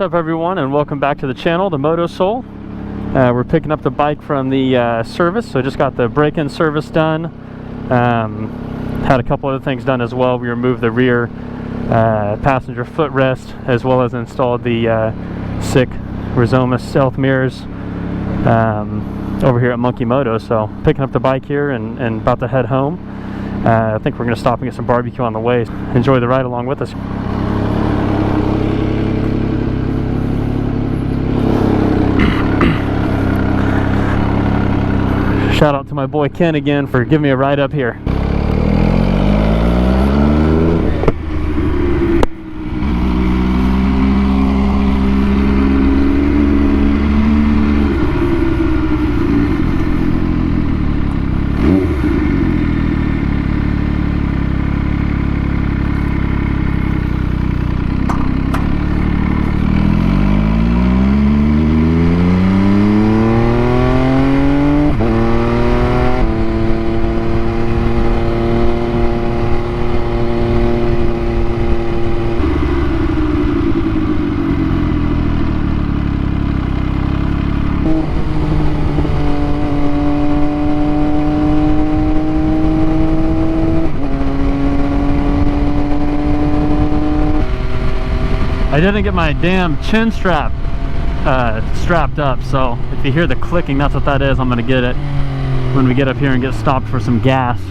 up everyone, and welcome back to the channel, the Moto Soul. We're picking up the bike from the service, so just got the break-in service done. Had a couple other things done as well. We removed the rear passenger footrest, as well as installed the sick Rizoma Stealth Mirrors over here at Monkey Moto. So picking up the bike here and about to head home. I think we're going to stop and get some barbecue on the way. Enjoy the ride along with us. Shout out to my boy Ken again for giving me a ride up here. I didn't get my damn chin strap strapped up, so if you hear the clicking, that's what that is. I'm gonna get it when we get up here and get stopped for some gas.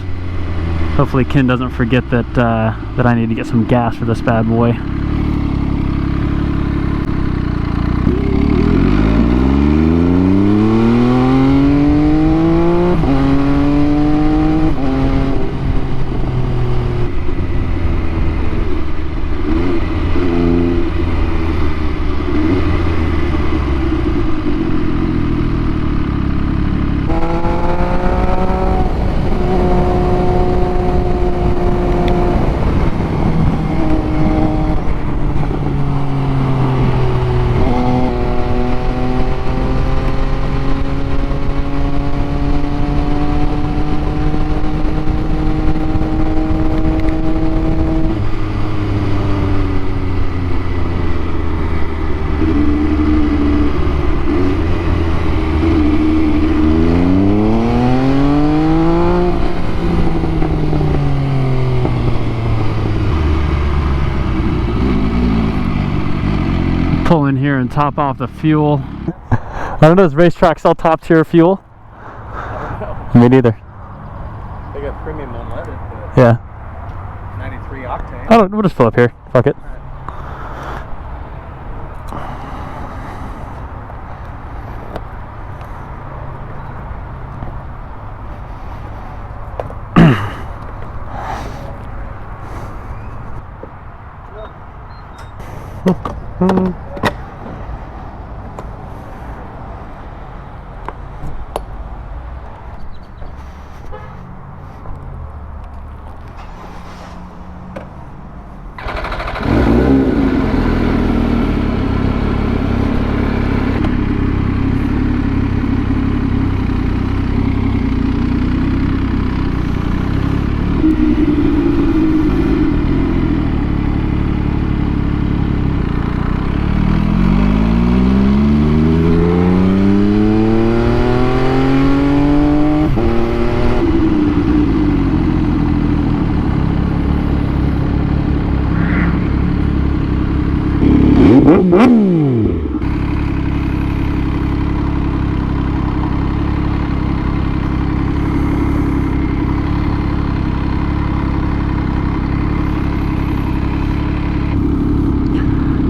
Hopefully Ken doesn't forget that that I need to get some gas for this bad boy. Pull in here and top off the fuel. I don't know, does racetrack sell top tier fuel? I don't know. Me neither. They got premium unleaded, but Yeah. 93 octane. I don't, we'll just fill up here. Fuck it.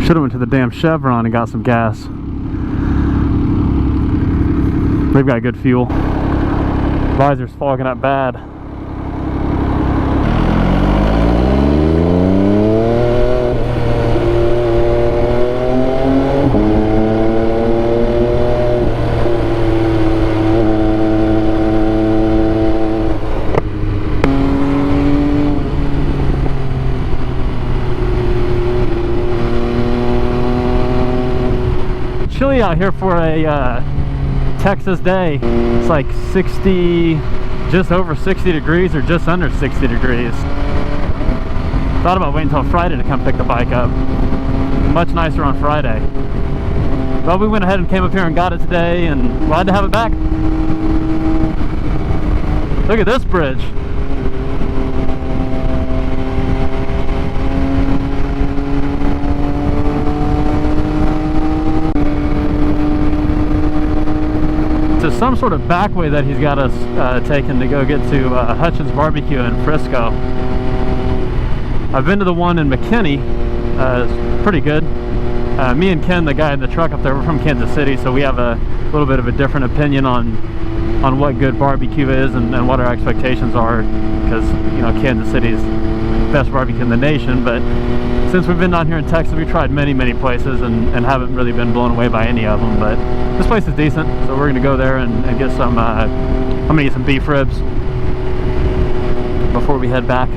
Should have went to the damn Chevron and got some gas. They've got good fuel. Visor's fogging up bad. Chilly out here for a Texas day. It's like 60, just over 60 degrees or just under 60 degrees. Thought about waiting until Friday to come pick the bike up. much nicer on Friday. But we went ahead and came up here and got it today, and glad to have it back. Look at this bridge. To some sort of back way that he's got us taken to go get to Hutchins Barbecue in Frisco. I've been to the one in McKinney. It's pretty good. Me and Ken, the guy in the truck up there, we're from Kansas City, so we have a little bit of a different opinion on what good barbecue is and what our expectations are, because, you know, Kansas City's best barbecue in the nation. But since we've been down here in Texas, we've tried many places and haven't really been blown away by any of them. But this place is decent, so we're gonna go there and get some I'm gonna eat some beef ribs before we head back.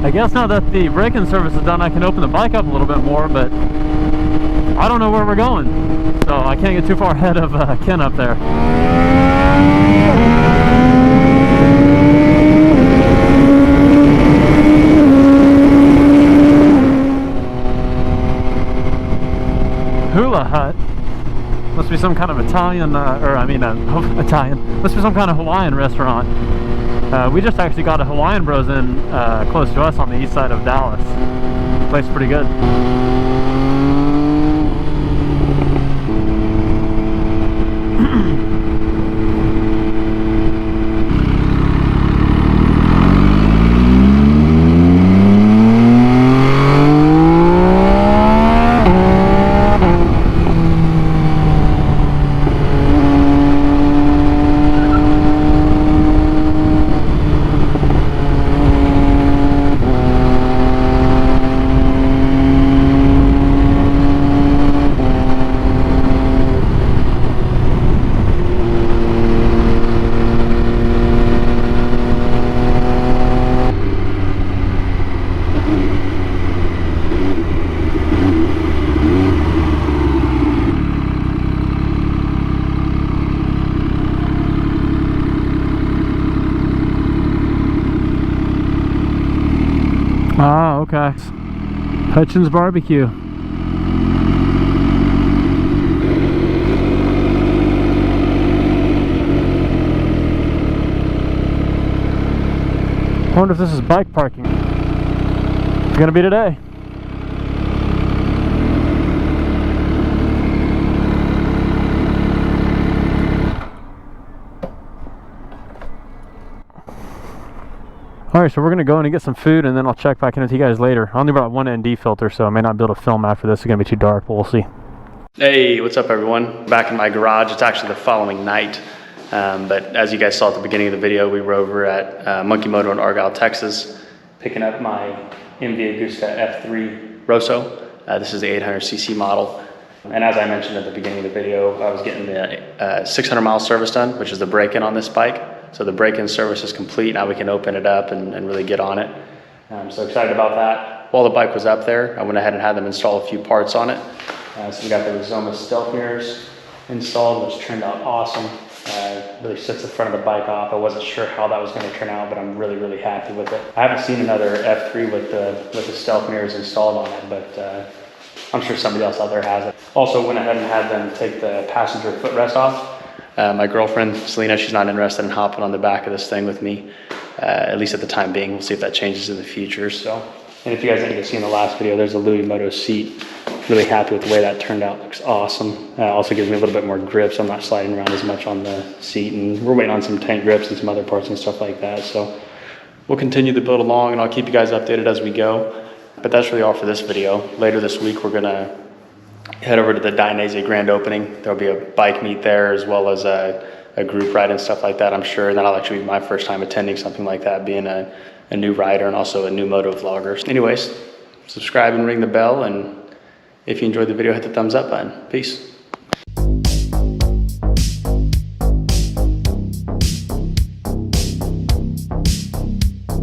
I guess now that the braking service is done, I can open the bike up a little bit more, but I don't know where we're going, so I can't get too far ahead of Ken up there. Hula Hut must be some kind of Italian, Italian, must be some kind of Hawaiian restaurant. We just actually got a Hawaiian Bros in close to us on the east side of Dallas. The place is pretty good. Ah, okay. Hutchins Barbecue. I wonder if this is bike parking. It's gonna be today. Alright, so we're going to go in and get some food, and then I'll check back in with you guys later. I only brought one ND filter, so I may not be able to film after this. It's going to be too dark, but we'll see. Hey, what's up everyone? Back in my garage. It's actually the following night. But as you guys saw at the beginning of the video, we were over at Monkey Moto in Argyle, Texas, picking up my MV Agusta F3 Rosso. This is the 800cc model. And as I mentioned at the beginning of the video, I was getting the 600 mile service done, which is the break-in on this bike. So the break-in service is complete. Now we can open it up and really get on it. I'm so excited about that. While the bike was up there, I went ahead and had them install a few parts on it. So we got the Rizoma Stealth Mirrors installed, which turned out awesome. Really sets the front of the bike off. I wasn't sure how that was going to turn out, but I'm really happy with it. I haven't seen another F3 with the Stealth Mirrors installed on it, but I'm sure somebody else out there has it. Also went ahead and had them take the passenger footrest off. My girlfriend, Selena, she's not interested in hopping on the back of this thing with me, at least at the time being. We'll see if that changes in the future. So, and if you guys didn't see in the last video, there's a Louis Moto seat. Really happy with the way that turned out. Looks awesome. Also gives me a little bit more grip, so I'm not sliding around as much on the seat. And we're waiting on some tank grips and some other parts and stuff like that. So we'll continue to build along, and I'll keep you guys updated as we go. But that's really all for this video. Later this week, we're gonna head over to the Dainese grand opening. There'll be a bike meet there, as well as a group ride and stuff like that, I'm sure. And that'll actually be my first time attending something like that, being a new rider and also a new moto vlogger. Anyways, subscribe and ring the bell. And if you enjoyed the video, hit the thumbs up button. Peace.